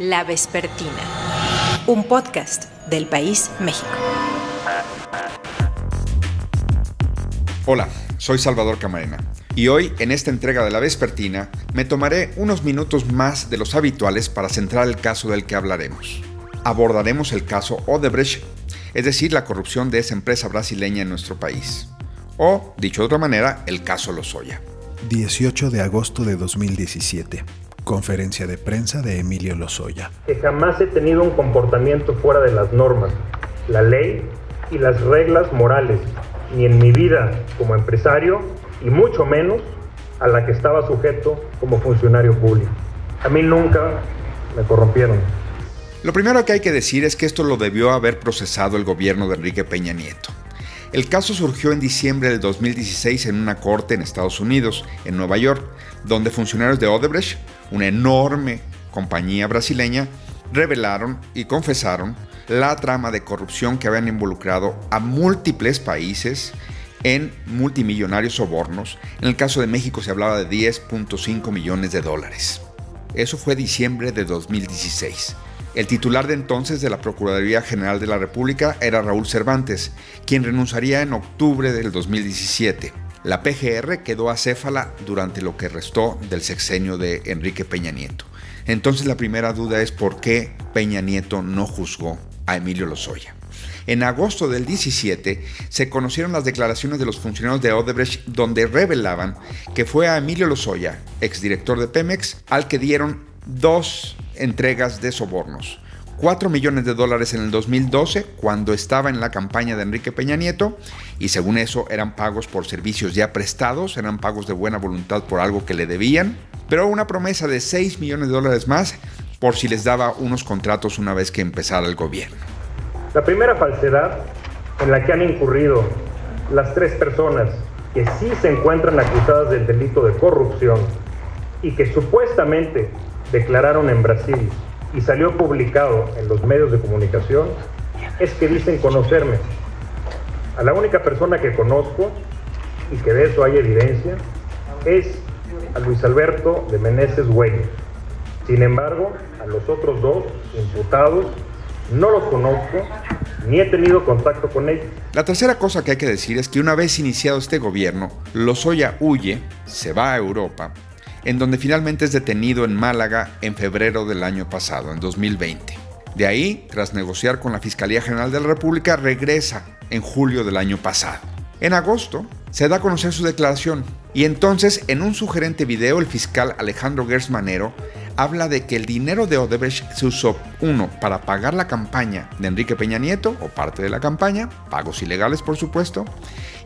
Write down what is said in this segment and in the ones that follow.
La Vespertina, un podcast del País México. Hola, soy Salvador Camarena y hoy en esta entrega de La Vespertina me tomaré unos minutos más de los habituales para centrar el caso del que hablaremos. Abordaremos el caso Odebrecht, es decir, la corrupción de esa empresa brasileña en nuestro país. O, dicho de otra manera, el caso Lozoya. 18 de agosto de 2017. Conferencia de prensa de Emilio Lozoya. Que jamás he tenido un comportamiento fuera de las normas, la ley y las reglas morales, ni en mi vida como empresario y mucho menos a la que estaba sujeto como funcionario público. A mí nunca me corrompieron. Lo primero que hay que decir es que esto lo debió haber procesado el gobierno de Enrique Peña Nieto. El caso surgió en diciembre del 2016 en una corte en Estados Unidos, en Nueva York, donde funcionarios de Odebrecht, una enorme compañía brasileña, revelaron y confesaron la trama de corrupción que habían involucrado a múltiples países en multimillonarios sobornos. En el caso de México se hablaba de 10.5 millones de dólares. Eso fue diciembre de 2016. El titular de entonces de la Procuraduría General de la República era Raúl Cervantes, quien renunciaría en octubre del 2017. La PGR quedó acéfala durante lo que restó del sexenio de Enrique Peña Nieto. Entonces la primera duda es por qué Peña Nieto no juzgó a Emilio Lozoya. En agosto del 17 se conocieron las declaraciones de los funcionarios de Odebrecht donde revelaban que fue a Emilio Lozoya, exdirector de Pemex, al que dieron 2 entregas de sobornos. 4 millones de dólares en el 2012, cuando estaba en la campaña de Enrique Peña Nieto, y según eso eran pagos por servicios ya prestados, eran pagos de buena voluntad por algo que le debían, pero una promesa de 6 millones de dólares más por si les daba unos contratos una vez que empezara el gobierno. La primera falsedad en la que han incurrido las 3 personas que sí se encuentran acusadas del delito de corrupción y que supuestamente declararon en Brasil y salió publicado en los medios de comunicación, es que dicen conocerme. A la única persona que conozco, y que de eso hay evidencia, es a Luis Alberto de Meneses Güeñes. Sin embargo, a los otros 2 imputados no los conozco, ni he tenido contacto con ellos. La tercera cosa que hay que decir es que una vez iniciado este gobierno, Lozoya huye, se va a Europa, en donde finalmente es detenido en Málaga en febrero del año pasado, en 2020. De ahí, tras negociar con la Fiscalía General de la República, regresa en julio del año pasado. En agosto, se da a conocer su declaración, y entonces, en un sugerente video, el fiscal Alejandro Gertz Manero habla de que el dinero de Odebrecht se usó, 1, para pagar la campaña de Enrique Peña Nieto, o parte de la campaña, pagos ilegales por supuesto,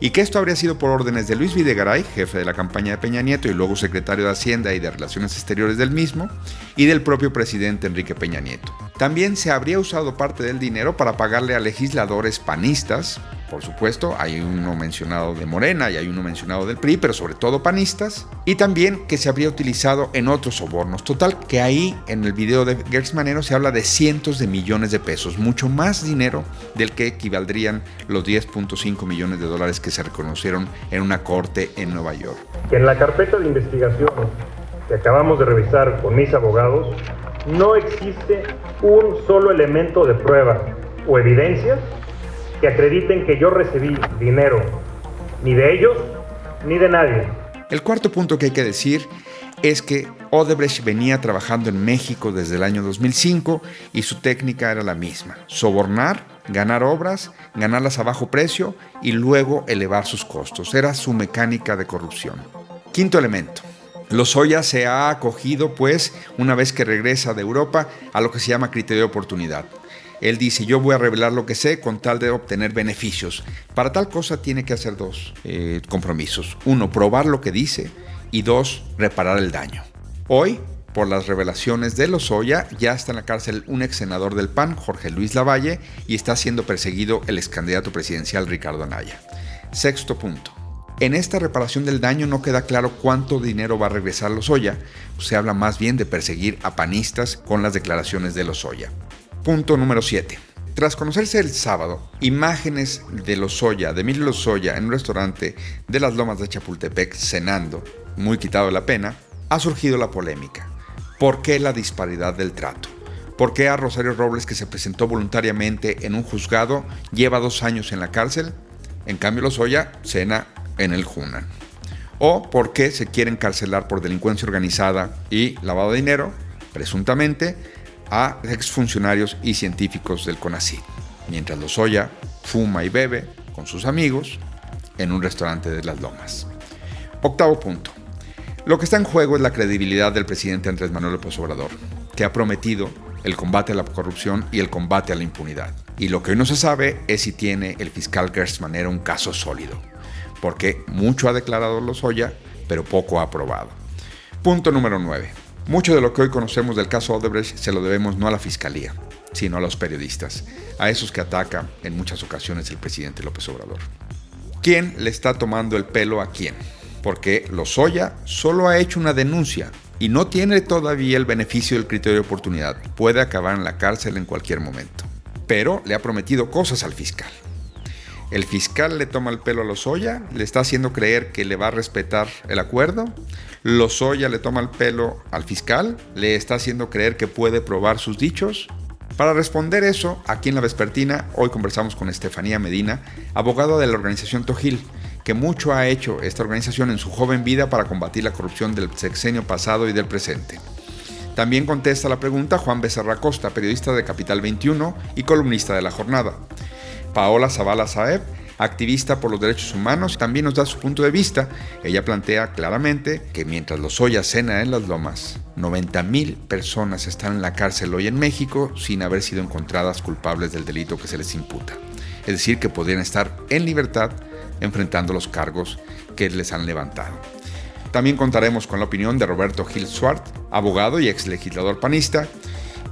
y que esto habría sido por órdenes de Luis Videgaray, jefe de la campaña de Peña Nieto y luego secretario de Hacienda y de Relaciones Exteriores del mismo, y del propio presidente Enrique Peña Nieto. También se habría usado parte del dinero para pagarle a legisladores panistas, por supuesto, hay uno mencionado de Morena y hay uno mencionado del PRI, pero sobre todo panistas, y también que se habría utilizado en otros sobornos. Total, que ahí en el video de Gertz Manero se habla de cientos de millones de pesos, mucho más dinero del que equivaldrían los 10.5 millones de dólares que se reconocieron en una corte en Nueva York. En la carpeta de investigación que acabamos de revisar con mis abogados, no existe un solo elemento de prueba o evidencia que acrediten que yo recibí dinero, ni de ellos, ni de nadie. El cuarto punto que hay que decir es que Odebrecht venía trabajando en México desde el año 2005 y su técnica era la misma: sobornar, ganar obras, ganarlas a bajo precio y luego elevar sus costos. Era su mecánica de corrupción. Quinto elemento. Lozoya se ha acogido, pues, una vez que regresa de Europa, a lo que se llama criterio de oportunidad. Él dice: yo voy a revelar lo que sé con tal de obtener beneficios. Para tal cosa tiene que hacer 2 compromisos. 1, probar lo que dice, y 2, reparar el daño. Hoy, por las revelaciones de Lozoya, ya está en la cárcel un ex senador del PAN, Jorge Luis Lavalle, y está siendo perseguido el ex candidato presidencial Ricardo Anaya. Sexto punto. En esta reparación del daño no queda claro cuánto dinero va a regresar Lozoya. Se habla más bien de perseguir a panistas con las declaraciones de Lozoya. Punto número 7. Tras conocerse el sábado imágenes de Lozoya, de Emilio Lozoya, en un restaurante de las Lomas de Chapultepec cenando, muy quitado de la pena, ha surgido la polémica. ¿Por qué la disparidad del trato? ¿Por qué a Rosario Robles, que se presentó voluntariamente en un juzgado, lleva 2 años en la cárcel? En cambio, Lozoya cena en el Hunan. ¿O por qué se quiere encarcelar por delincuencia organizada y lavado de dinero, presuntamente, a exfuncionarios y científicos del CONACYT? Mientras Lozoya fuma y bebe con sus amigos en un restaurante de Las Lomas. Octavo punto. Lo que está en juego es la credibilidad del presidente Andrés Manuel López Obrador, que ha prometido el combate a la corrupción y el combate a la impunidad. Y lo que hoy no se sabe es si tiene el fiscal Gertz Manero un caso sólido, porque mucho ha declarado Lozoya, pero poco ha probado. Punto número 9. Mucho de lo que hoy conocemos del caso Odebrecht se lo debemos no a la fiscalía, sino a los periodistas, a esos que ataca en muchas ocasiones el presidente López Obrador. ¿Quién le está tomando el pelo a quién? Porque Lozoya solo ha hecho una denuncia y no tiene todavía el beneficio del criterio de oportunidad. Puede acabar en la cárcel en cualquier momento. Pero le ha prometido cosas al fiscal. El fiscal le toma el pelo a Lozoya, le está haciendo creer que le va a respetar el acuerdo. Lozoya le toma el pelo al fiscal, le está haciendo creer que puede probar sus dichos. Para responder eso, aquí en La Vespertina, hoy conversamos con Estefanía Medina, abogada de la organización Tojil, que mucho ha hecho esta organización en su joven vida para combatir la corrupción del sexenio pasado y del presente. También contesta la pregunta Juan Becerra Costa, periodista de Capital 21 y columnista de La Jornada. Paola Zavala Saeb, activista por los derechos humanos, también nos da su punto de vista. Ella plantea claramente que mientras Lozoya cena en Las Lomas, 90,000 personas están en la cárcel hoy en México sin haber sido encontradas culpables del delito que se les imputa. Es decir, que podrían estar en libertad enfrentando los cargos que les han levantado. También contaremos con la opinión de Roberto Gil Suart, abogado y ex legislador panista,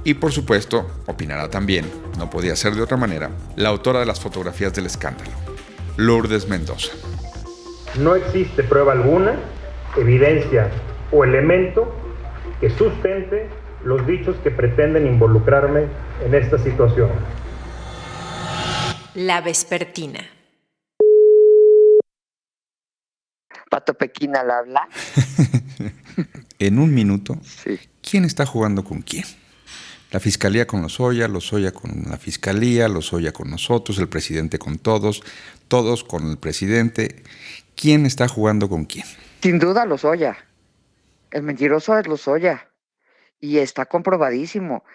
y por supuesto, opinará también, no podía ser de otra manera, la autora de las fotografías del escándalo, Lourdes Mendoza. No existe prueba alguna, evidencia o elemento que sustente los dichos que pretenden involucrarme en esta situación. La Vespertina. Pato Pequín al habla. En un minuto, Sí. ¿quién está jugando con quién? La fiscalía con Lozoya, Lozoya con la fiscalía, Lozoya con nosotros, el presidente con todos, todos con el presidente. ¿Quién está jugando con quién? Sin duda Lozoya. El mentiroso es Lozoya. Y está comprobadísimo.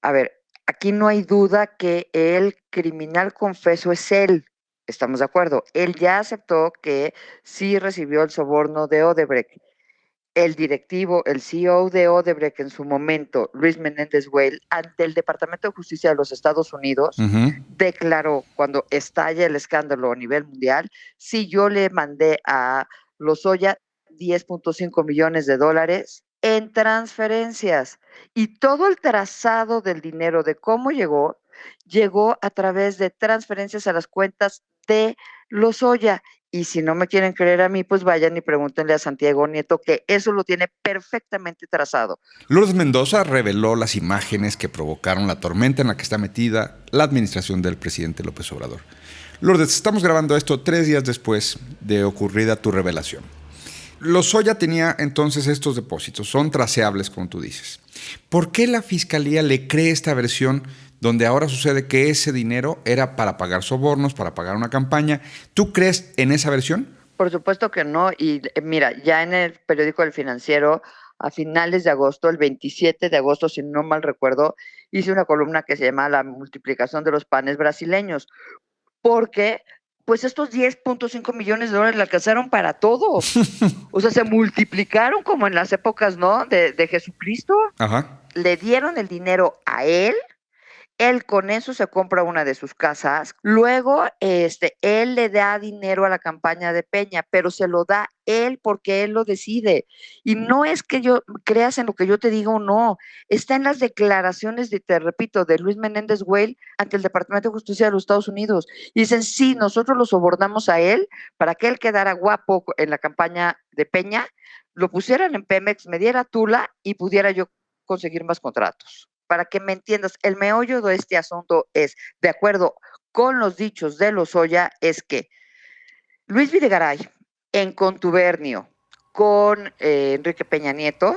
A ver, aquí no hay duda que el criminal confeso es él. Estamos de acuerdo. Él ya aceptó que sí recibió el soborno de Odebrecht. El directivo, el CEO de Odebrecht en su momento, Luis Menéndez Weil, ante el Departamento de Justicia de los Estados Unidos, declaró cuando estalla el escándalo a nivel mundial, sí, yo le mandé a Lozoya $10.5 millones en transferencias. Y todo el trazado del dinero de cómo llegó a través de transferencias a las cuentas de Lozoya. Y si no me quieren creer a mí, pues vayan y pregúntenle a Santiago Nieto, que eso lo tiene perfectamente trazado. Lourdes Mendoza reveló las imágenes que provocaron la tormenta en la que está metida la administración del presidente López Obrador. Lourdes, estamos grabando esto 3 días después de ocurrida tu revelación. Lozoya tenía entonces estos depósitos, son traceables, como tú dices. ¿Por qué la fiscalía le cree esta versión donde ahora sucede que ese dinero era para pagar sobornos, para pagar una campaña? ¿Tú crees en esa versión? Por supuesto que no. Y mira, ya en el periódico El Financiero, a finales de agosto, el 27 de agosto, si no mal recuerdo, hice una columna que se llama La multiplicación de los panes brasileños, porque pues estos $10.5 millones le alcanzaron para todo. O sea, se multiplicaron como en las épocas, ¿no?, de Jesucristo. Ajá. Le dieron el dinero a él. Él con eso se compra una de sus casas. Luego, él le da dinero a la campaña de Peña, pero se lo da él porque él lo decide. Y no es que yo creas en lo que yo te digo o no. Está en las declaraciones, te repito, de Luis Menéndez Weil ante el Departamento de Justicia de los Estados Unidos. Y dicen, sí, nosotros lo sobornamos a él para que él quedara guapo en la campaña de Peña, lo pusieran en Pemex, me diera tula y pudiera yo conseguir más contratos. Para que me entiendas, el meollo de este asunto es, de acuerdo con los dichos de Lozoya, es que Luis Videgaray, en contubernio con Enrique Peña Nieto,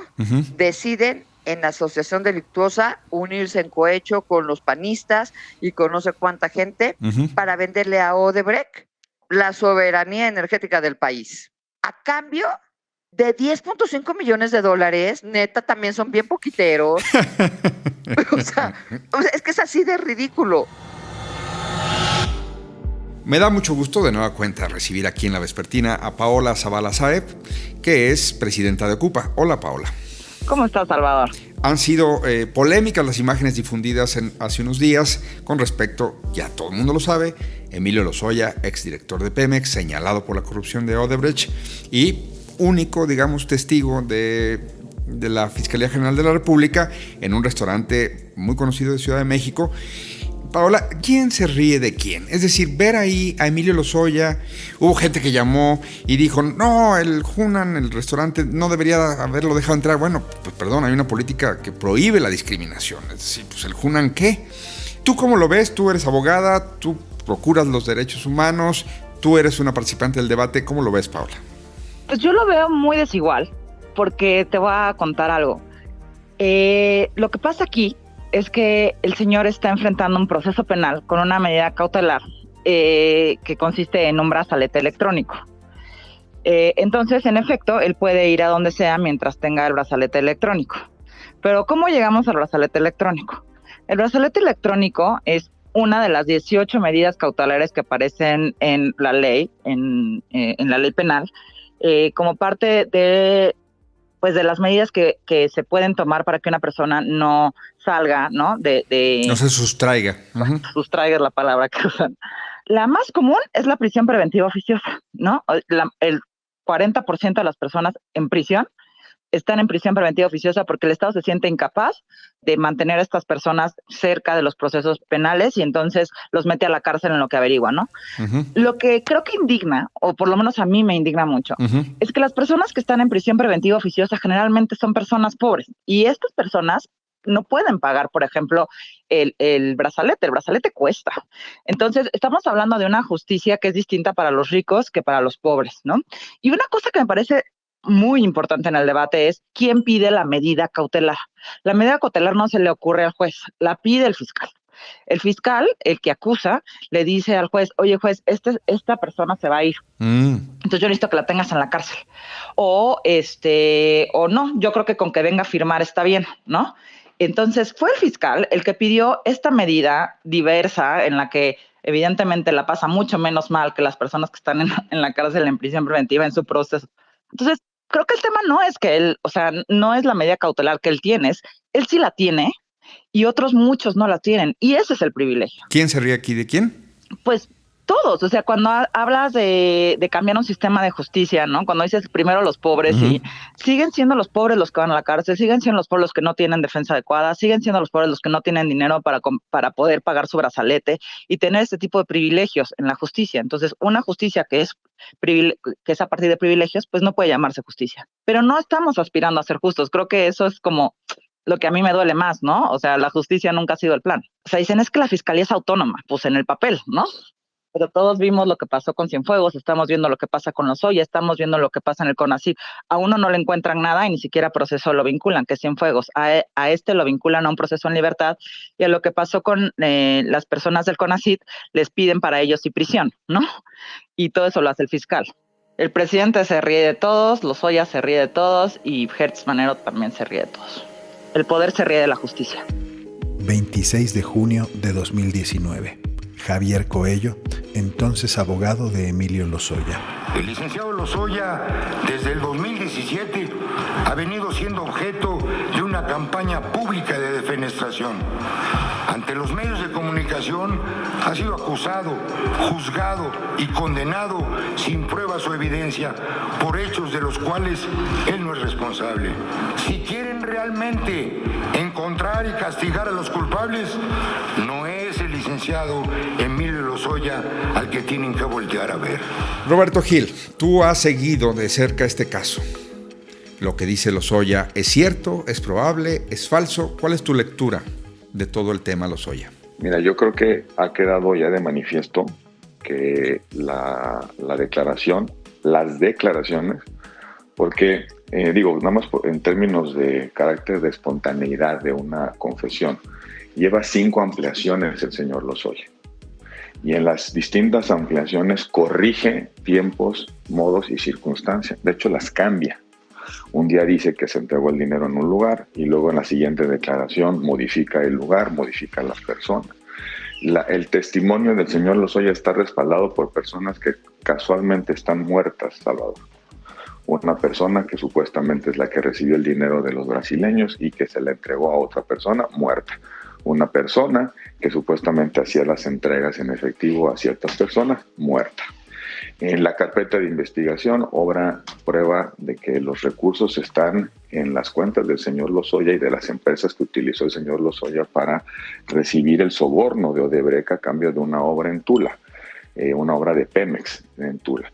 deciden en asociación delictuosa, unirse en cohecho con los panistas y con no sé cuánta gente para venderle a Odebrecht la soberanía energética del país. A cambio de $10.5 millones, neta, también son bien poquiteros. o sea, es que es así de ridículo. Me da mucho gusto de nueva cuenta recibir aquí en La Vespertina a Paola Zavala Saeb, que es presidenta de Ocupa. Hola, Paola. ¿Cómo estás, Salvador? Han sido polémicas las imágenes difundidas hace unos días con respecto, ya todo el mundo lo sabe, Emilio Lozoya, exdirector de Pemex, señalado por la corrupción de Odebrecht y único, digamos, testigo de la Fiscalía General de la República en un restaurante muy conocido de Ciudad de México. Paola, ¿quién se ríe de quién? Es decir, ver ahí a Emilio Lozoya, hubo gente que llamó y dijo, no, el Hunan, el restaurante, no debería haberlo dejado entrar. Bueno, pues perdón, hay una política que prohíbe la discriminación. Es decir, pues el Hunan, ¿qué? ¿Tú cómo lo ves? Tú eres abogada, tú procuras los derechos humanos, tú eres una participante del debate. ¿Cómo lo ves, Paola? Pues yo lo veo muy desigual, porque te voy a contar algo. Lo que pasa aquí es que el señor está enfrentando un proceso penal con una medida cautelar que consiste en un brazalete electrónico. Entonces, en efecto, él puede ir a donde sea mientras tenga el brazalete electrónico. Pero ¿cómo llegamos al brazalete electrónico? El brazalete electrónico es una de las 18 medidas cautelares que aparecen en la ley, en la ley penal, como parte de las medidas que se pueden tomar para que una persona no salga, ¿no? No se sustraiga. Sustraiga es la palabra que usan. La más común es la prisión preventiva oficiosa, ¿no? El 40% de las personas en prisión están en prisión preventiva oficiosa porque el Estado se siente incapaz de mantener a estas personas cerca de los procesos penales y entonces los mete a la cárcel en lo que averigua, ¿no? Lo que creo que indigna, o por lo menos a mí me indigna mucho, es que las personas que están en prisión preventiva oficiosa generalmente son personas pobres y estas personas no pueden pagar, por ejemplo, el brazalete. El brazalete cuesta. Entonces, estamos hablando de una justicia que es distinta para los ricos que para los pobres, ¿no? Y una cosa que me parece muy importante en el debate es quién pide la medida cautelar. La medida cautelar no se le ocurre al juez, la pide el fiscal. El fiscal, el que acusa, le dice al juez, oye juez, esta persona se va a ir. Entonces yo necesito que la tengas en la cárcel. O no, yo creo que con que venga a firmar está bien, ¿no? Entonces fue el fiscal el que pidió esta medida diversa en la que evidentemente la pasa mucho menos mal que las personas que están en la cárcel en prisión preventiva en su proceso. Entonces, creo que el tema no es que él, no es la medida cautelar que él tiene, él sí la tiene y otros muchos no la tienen. Y ese es el privilegio. ¿Quién se ríe aquí de quién? Pues todos. O sea, cuando hablas de cambiar un sistema de justicia, ¿no? Cuando dices primero los pobres, y siguen siendo los pobres los que van a la cárcel, siguen siendo los pobres los que no tienen defensa adecuada, siguen siendo los pobres los que no tienen dinero para poder pagar su brazalete y tener este tipo de privilegios en la justicia. Entonces, una justicia que es a partir de privilegios, pues no puede llamarse justicia. Pero no estamos aspirando a ser justos. Creo que eso es como lo que a mí me duele más, ¿no? O sea, la justicia nunca ha sido el plan. O sea, dicen es que la fiscalía es autónoma, pues en el papel, ¿no? Pero todos vimos lo que pasó con Cienfuegos, estamos viendo lo que pasa con Lozoya, estamos viendo lo que pasa en el CONACYT. A uno no le encuentran nada y ni siquiera proceso lo vinculan, que es Cienfuegos. A este lo vinculan a un proceso en libertad y a lo que pasó con las personas del CONACYT les piden para ellos y prisión, ¿no? Y todo eso lo hace el fiscal. El presidente se ríe de todos, Lozoya se ríe de todos y Hertz Manero también se ríe de todos. El poder se ríe de la justicia. 26 de junio de 2019. Javier Coello, entonces abogado de Emilio Lozoya. El licenciado Lozoya, desde el 2017, ha venido siendo objeto de una campaña pública de defenestración. Ante los medios de comunicación ha sido acusado, juzgado y condenado sin pruebas o evidencia por hechos de los cuales él no es responsable. Si quieren realmente encontrar y castigar a los culpables, no es el licenciado Emilio Lozoya al que tienen que voltear a ver. Roberto Gil, tú has seguido de cerca este caso. Lo que dice Lozoya, ¿es cierto? ¿Es probable? ¿Es falso? ¿Cuál es tu lectura de todo el tema Lozoya? Mira, yo creo que ha quedado ya de manifiesto que la declaración, las declaraciones, porque nada más en términos de carácter de espontaneidad de una confesión, lleva 5 ampliaciones el señor Lozoya. Y en las distintas ampliaciones corrige tiempos, modos y circunstancias. De hecho, las cambia. Un día dice que se entregó el dinero en un lugar y luego en la siguiente declaración modifica el lugar, modifica las personas. El testimonio del señor Lozoya está respaldado por personas que casualmente están muertas, Salvador. Una persona que supuestamente es la que recibió el dinero de los brasileños y que se le entregó a otra persona muerta. Una persona que supuestamente hacía las entregas en efectivo a ciertas personas muerta. En la carpeta de investigación obra prueba de que los recursos están en las cuentas del señor Lozoya y de las empresas que utilizó el señor Lozoya para recibir el soborno de Odebrecht a cambio de una obra en Tula, una obra de Pemex en Tula.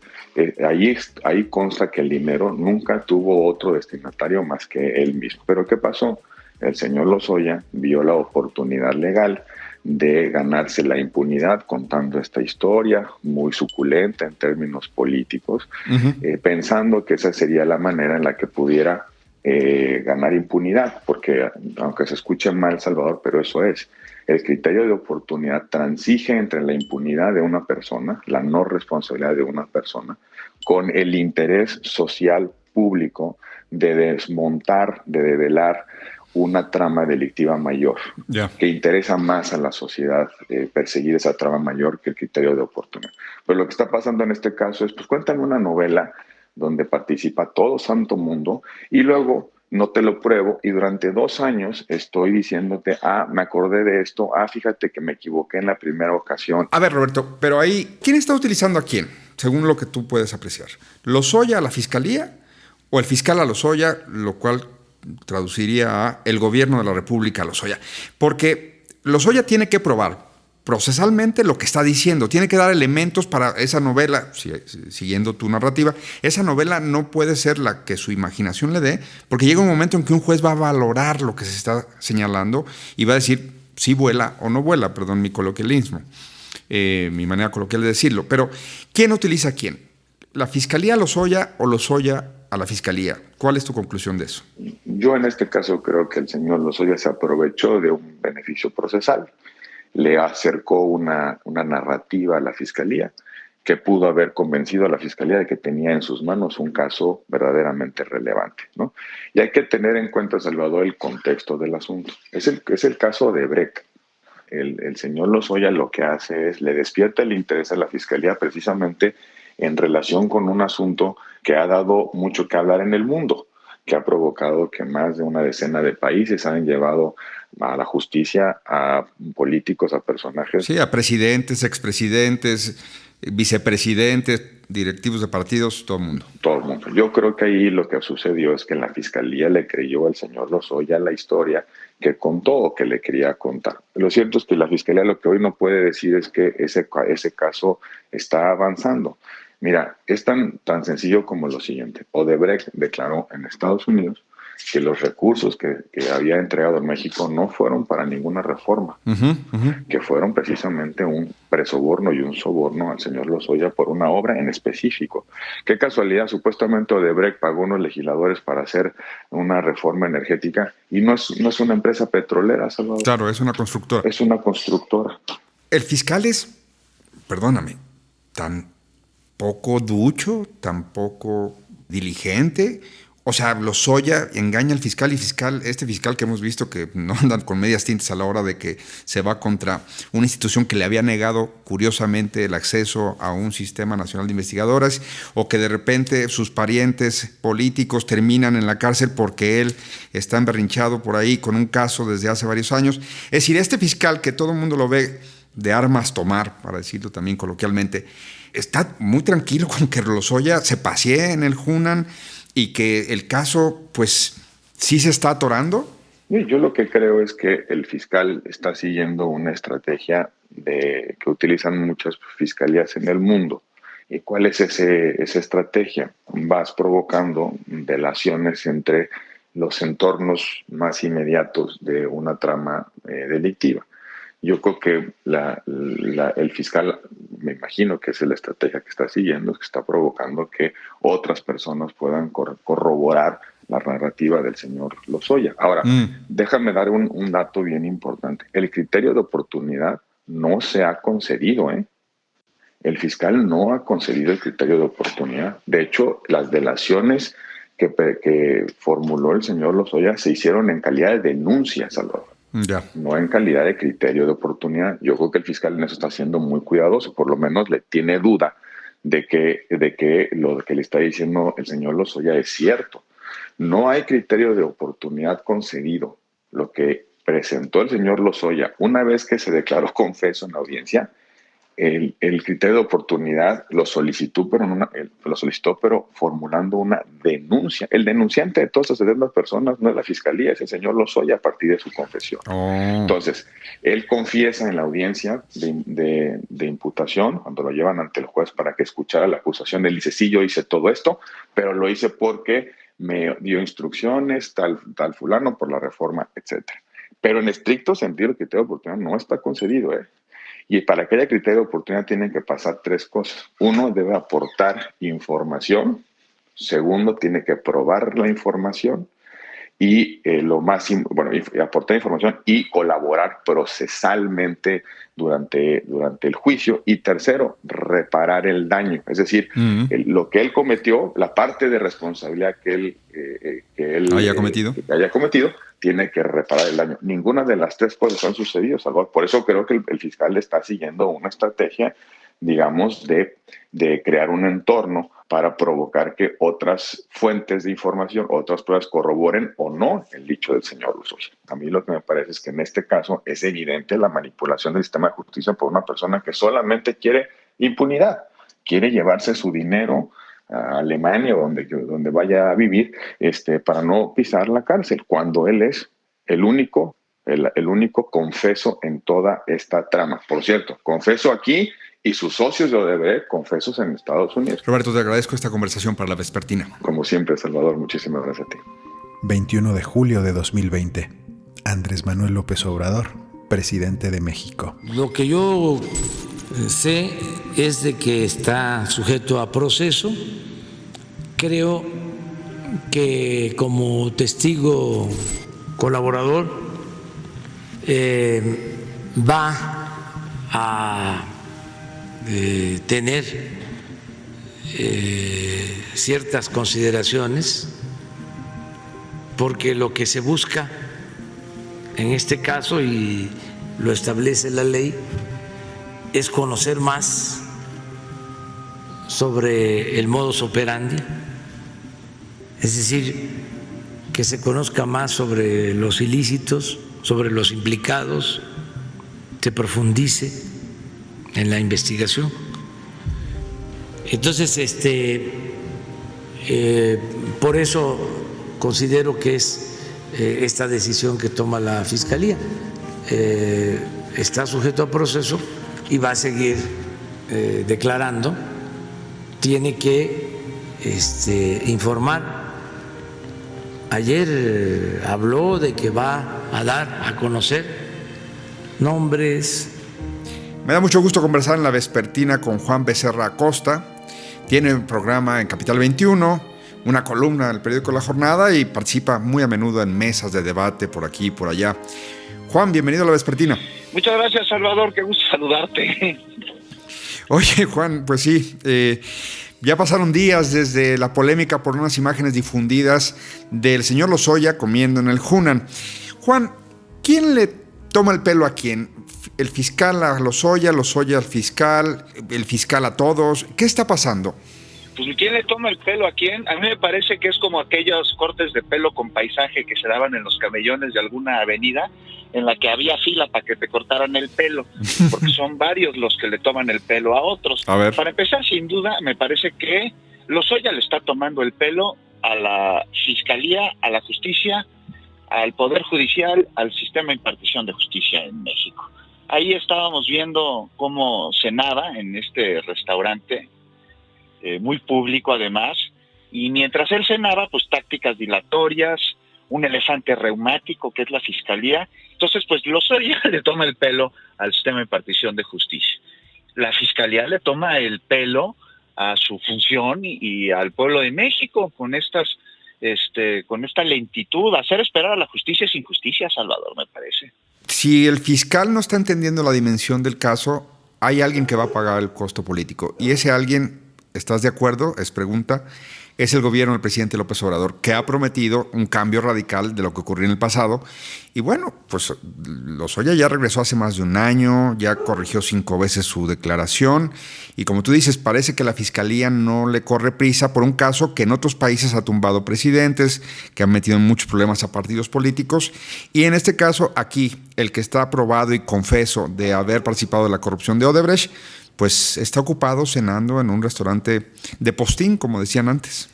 Ahí consta que el dinero nunca tuvo otro destinatario más que él mismo. ¿Pero qué pasó? El señor Lozoya vio la oportunidad legal de ganarse la impunidad contando esta historia muy suculenta en términos políticos, pensando que esa sería la manera en la que pudiera ganar impunidad, porque aunque se escuche mal, Salvador, pero eso es. El criterio de oportunidad transige entre la impunidad de una persona, la no responsabilidad de una persona, con el interés social público de desmontar, de develar una trama delictiva mayor, que interesa más a la sociedad perseguir esa trama mayor que el criterio de oportunidad. Pero lo que está pasando en este caso es, pues cuéntame una novela donde participa todo santo mundo y luego no te lo pruebo y durante 2 años estoy diciéndote, me acordé de esto, fíjate que me equivoqué en la primera ocasión. A ver, Roberto, pero ahí, ¿quién está utilizando a quién? Según lo que tú puedes apreciar. ¿Lozoya a la fiscalía o el fiscal a Lozoya, lo cual traduciría a el gobierno de la República a Lozoya? Porque Lozoya tiene que probar procesalmente lo que está diciendo, tiene que dar elementos para esa novela, siguiendo tu narrativa. Esa novela no puede ser la que su imaginación le dé, porque llega un momento en que un juez va a valorar lo que se está señalando y va a decir si vuela o no vuela, perdón mi coloquialismo, mi manera coloquial de decirlo. Pero ¿quién utiliza a quién? ¿La fiscalía a Lozoya o Lozoya a la fiscalía? ¿Cuál es tu conclusión de eso? Yo en este caso creo que el señor Lozoya se aprovechó de un beneficio procesal. Le acercó una narrativa a la fiscalía que pudo haber convencido a la fiscalía de que tenía en sus manos un caso verdaderamente relevante, ¿no? Y hay que tener en cuenta, Salvador, el contexto del asunto. Es el caso de Odebrecht. El señor Lozoya lo que hace es le despierta el interés a la fiscalía precisamente en relación con un asunto que ha dado mucho que hablar en el mundo, que ha provocado que más de una decena de países han llevado a la justicia a políticos, a personajes. Sí, a presidentes, expresidentes, vicepresidentes, directivos de partidos, todo el mundo. Todo el mundo. Yo creo que ahí lo que sucedió es que la fiscalía le creyó al señor Lozoya la historia que contó o que le quería contar. Lo cierto es que la fiscalía lo que hoy no puede decir es que ese caso está avanzando. Mira, es tan sencillo como lo siguiente. Odebrecht declaró en Estados Unidos que los recursos que había entregado en México no fueron para ninguna reforma, que fueron precisamente un presoborno y un soborno al señor Lozoya por una obra en específico. Qué casualidad, supuestamente Odebrecht pagó unos legisladores para hacer una reforma energética y no es una empresa petrolera, Salvador. Claro, es una constructora. Es una constructora. El fiscal es, perdóname, tan poco ducho, tan poco diligente. O sea, Lozoya engaña al fiscal y este fiscal que hemos visto que no andan con medias tintas a la hora de que se va contra una institución que le había negado curiosamente el acceso a un sistema nacional de investigadoras, o que de repente sus parientes políticos terminan en la cárcel porque él está emberrinchado por ahí con un caso desde hace varios años. Es decir, este fiscal que todo el mundo lo ve de armas tomar, para decirlo también coloquialmente, está muy tranquilo con que Lozoya se pasee en el Hunan y que el caso, pues, sí se está atorando. Yo lo que creo es que el fiscal está siguiendo una estrategia que utilizan muchas fiscalías en el mundo. ¿Y cuál es esa estrategia? Vas provocando delaciones entre los entornos más inmediatos de una trama delictiva. Yo creo que el fiscal me imagino que esa es la estrategia que está siguiendo, que está provocando que otras personas puedan corroborar la narrativa del señor Lozoya. Ahora, déjame dar un dato bien importante. El criterio de oportunidad no se ha concedido, ¿eh? El fiscal no ha concedido el criterio de oportunidad. De hecho, las delaciones que formuló el señor Lozoya se hicieron en calidad de denuncia, Salvador. Ya. No en calidad de criterio de oportunidad. Yo creo que el fiscal en eso está siendo muy cuidadoso, por lo menos le tiene duda de que lo que le está diciendo el señor Lozoya es cierto. No hay criterio de oportunidad concedido. Lo que presentó el señor Lozoya una vez que se declaró confeso en la audiencia, el criterio de oportunidad lo solicitó, pero formulando una denuncia. El denunciante de todas esas demás personas no es la fiscalía, es el señor Lozoya a partir de su confesión. Entonces, él confiesa en la audiencia de imputación, cuando lo llevan ante el juez para que escuchara la acusación. Él dice, sí, yo hice todo esto, pero lo hice porque me dio instrucciones, tal fulano, por la reforma, etcétera. Pero en estricto sentido, el criterio de oportunidad no está concedido, ¿eh? Y para que haya criterio de oportunidad tienen que pasar tres cosas. Uno, debe aportar información. Segundo, tiene que probar la información. Y aportar información y colaborar procesalmente durante el juicio. Y tercero, reparar el daño. Es decir, lo que él cometió, la parte de responsabilidad que él haya cometido, tiene que reparar el daño. Ninguna de las tres cosas han sucedido, Salvador. Por eso creo que el fiscal está siguiendo una estrategia, digamos, de crear un entorno para provocar que otras fuentes de información, otras pruebas corroboren o no el dicho del señor Lozoya. A mí lo que me parece es que en este caso es evidente la manipulación del sistema de justicia por una persona que solamente quiere impunidad, quiere llevarse su dinero a Alemania o donde vaya a vivir, para no pisar la cárcel, cuando él es el único confeso en toda esta trama. Por cierto, confeso aquí y sus socios de Odebrecht confesos en Estados Unidos. Roberto, te agradezco esta conversación para La Vespertina. Como siempre, Salvador, muchísimas gracias a ti. 21 de julio de 2020. Andrés Manuel López Obrador, presidente de México. Lo que yo sé es de que está sujeto a proceso. Creo que como testigo colaborador va a tener ciertas consideraciones, porque lo que se busca en este caso, y lo establece la ley, es conocer más sobre el modus operandi, es decir, que se conozca más sobre los ilícitos, sobre los implicados, se profundice en la investigación. Entonces, por eso considero que es esta decisión que toma la Fiscalía. Está sujeto a proceso y va a seguir declarando. Tiene que informar. Ayer habló de que va a dar a conocer nombres. Me da mucho gusto conversar en La Vespertina con Juan Becerra Acosta. Tiene un programa en Capital 21, una columna en el periódico La Jornada y participa muy a menudo en mesas de debate por aquí y por allá. Juan, bienvenido a La Vespertina. Muchas gracias, Salvador, qué gusto saludarte. Oye, Juan, pues sí, ya pasaron días desde la polémica por unas imágenes difundidas del señor Lozoya comiendo en el Hunan. Juan, ¿quién le toma el pelo a quién? ¿El fiscal a Lozoya, Lozoya al fiscal, el fiscal a todos? ¿Qué está pasando? Pues ¿quién le toma el pelo a quién? A mí me parece que es como aquellos cortes de pelo con paisaje que se daban en los camellones de alguna avenida en la que había fila para que te cortaran el pelo, porque son varios los que le toman el pelo a otros. A ver. Para empezar, sin duda, me parece que Lozoya le está tomando el pelo a la Fiscalía, a la Justicia, al Poder Judicial, al sistema de impartición de justicia en México. Ahí estábamos viendo cómo cenaba en este restaurante, muy público además, y mientras él cenaba, pues tácticas dilatorias, un elefante reumático que es la Fiscalía. Entonces, pues Lozoya le toma el pelo al sistema de impartición de justicia. la Fiscalía le toma el pelo a su función y al pueblo de México con esta lentitud. Hacer esperar a la justicia es injusticia, Salvador, me parece. Si el fiscal no está entendiendo la dimensión del caso, hay alguien que va a pagar el costo político. Y ese alguien, ¿estás de acuerdo? Es pregunta. Es el gobierno del presidente López Obrador, que ha prometido un cambio radical de lo que ocurrió en el pasado. Y bueno, pues Lozoya ya regresó hace más de un año, ya corrigió 5 veces su declaración. Y como tú dices, parece que la Fiscalía no le corre prisa por un caso que en otros países ha tumbado presidentes, que han metido en muchos problemas a partidos políticos. Y en este caso, aquí, el que está probado y confeso de haber participado de la corrupción de Odebrecht, pues está ocupado cenando en un restaurante de postín, como decían antes.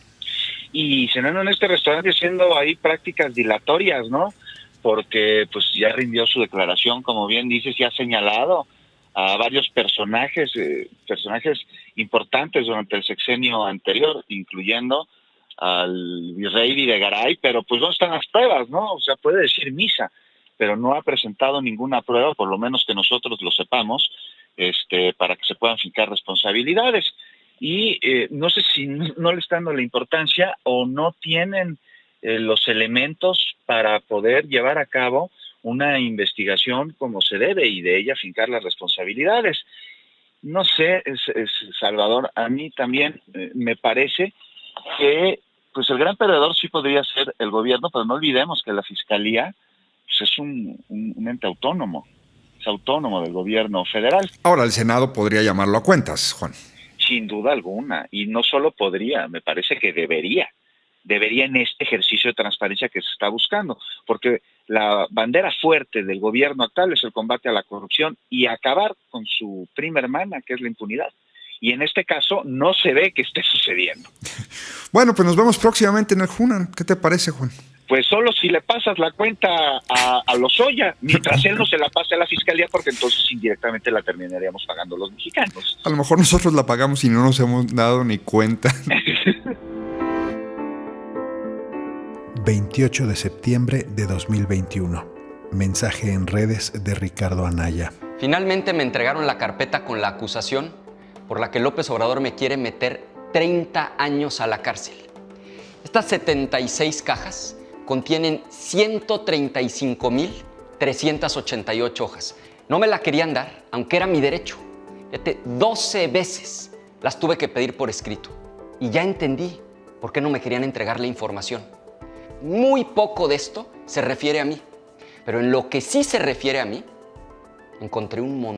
Y cenando en este restaurante haciendo ahí prácticas dilatorias, ¿no? Porque pues ya rindió su declaración, como bien dices, y ha señalado a varios personajes importantes durante el sexenio anterior, incluyendo al virrey Videgaray, pero pues ¿dónde están las pruebas, no? O sea, puede decir misa, pero no ha presentado ninguna prueba, por lo menos que nosotros lo sepamos, para que se puedan fincar responsabilidades. Y no sé si no le están dando la importancia o no tienen los elementos para poder llevar a cabo una investigación como se debe y de ella fincar las responsabilidades. No sé, Salvador, a mí también me parece que pues el gran perdedor sí podría ser el gobierno, pero no olvidemos que la Fiscalía pues, es un ente autónomo. Autónomo del gobierno federal. Ahora el Senado podría llamarlo a cuentas, Juan. Sin duda alguna, y no solo podría, me parece que debería en este ejercicio de transparencia que se está buscando, porque la bandera fuerte del gobierno actual es el combate a la corrupción y acabar con su prima hermana, que es la impunidad. Y en este caso no se ve que esté sucediendo. Bueno, pues nos vemos próximamente en el Hunan. ¿Qué te parece, Juan? Pues solo si le pasas la cuenta a Lozoya, mientras él no se la pase a la Fiscalía, porque entonces indirectamente la terminaríamos pagando los mexicanos. A lo mejor nosotros la pagamos y no nos hemos dado ni cuenta. 28 de septiembre de 2021. Mensaje en redes de Ricardo Anaya. Finalmente me entregaron la carpeta con la acusación por la que López Obrador me quiere meter 30 años a la cárcel. Estas 76 cajas contienen 135,388 hojas. No me la querían dar, aunque era mi derecho. 12 veces las tuve que pedir por escrito. Y ya entendí por qué no me querían entregar la información. Muy poco de esto se refiere a mí. Pero en lo que sí se refiere a mí, encontré un montón.